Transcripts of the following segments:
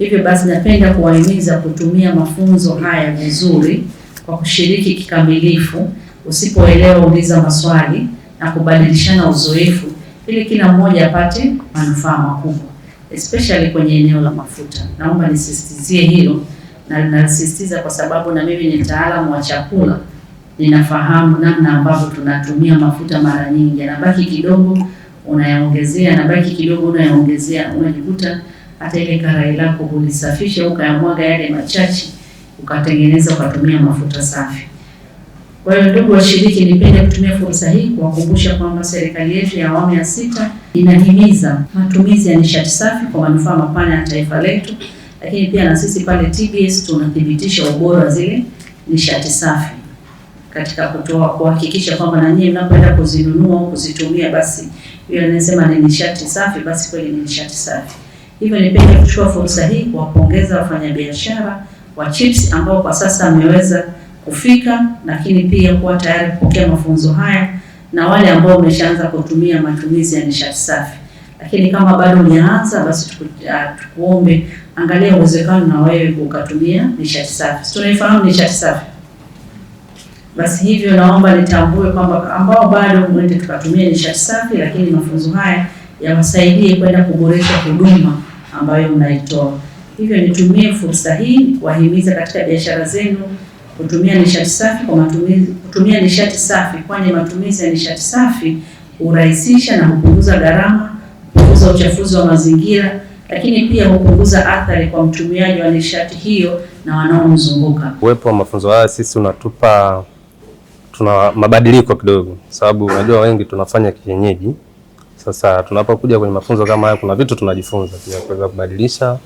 Hivyo basi napenda kuwahimiza kutumia mafunzo haya vizuri kwa kushiriki kikamilifu. Usipoelewa uliza maswali na kubadilishana uzoefu ili kila mmoja apate manufaa makubwa, especially kwenye eneo la mafuta. Naomba nisisitizie hilo, na ninasisitiza kwa sababu na mimi ni mtaalamu wa chakula. Ninafahamu namna ambavyo tunatumia mafuta mara nyingi. Yanabaki kidogo unayaongezea, yanabaki kidogo unayaongezea, unajikuta hata ile karai lako ulisafisha ukayamwaga yale machache ukatengeneza ukatumia mafuta safi. Kwa hiyo ndugu washiriki, nipende kutumia fursa hii kuwakumbusha kwamba serikali yetu ya awamu ya 6 inahimiza matumizi ya nishati safi kwa manufaa mapana ya taifa letu, lakini pia na sisi pale TBS tunathibitisha ubora zile nishati safi katika kuhakikisha kwamba na nyinyi mnapoenda kuzinunua au kuzitumia, basi hiyo anasema ni nishati safi, basi kweli ni nishati safi. Hivyo nipende kuchukua fursa hii kuwapongeza wafanyabiashara wa chips ambao kwa sasa wameweza kufika, lakini pia kuwa tayari kupokea mafunzo haya, na wale ambao wameshaanza kutumia matumizi ya nishati safi. Lakini kama bado hujaanza, basi tukuombe angalia uwezekano na wewe ukatumia nishati safi. Tunaifahamu nishati safi. Basi hivyo naomba nitambue kwamba ambao bado mwende tukatumia nishati safi, lakini mafunzo haya yawasaidie kwenda kuboresha huduma ambayo mnaitoa. Hivyo nitumie fursa hii kuwahimiza katika biashara zenu kutumia nishati safi kutumia nishati safi, kwani matumizi ya nishati safi hurahisisha na hupunguza gharama, hupunguza uchafuzi wa mazingira, lakini pia hupunguza athari kwa mtumiaji wa nishati hiyo na wanaomzunguka. Uwepo wa mafunzo haya sisi tuna mabadiliko kidogo, sababu unajua wengi tunafanya kienyeji. Sasa tunapokuja kwenye mafunzo kama haya, kuna vitu tunajifunza pia kuweza kubadilisha,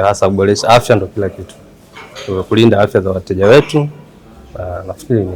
hasa kuboresha afya, ndio kila kitu, kulinda afya za wateja wetu. Nafikiri ni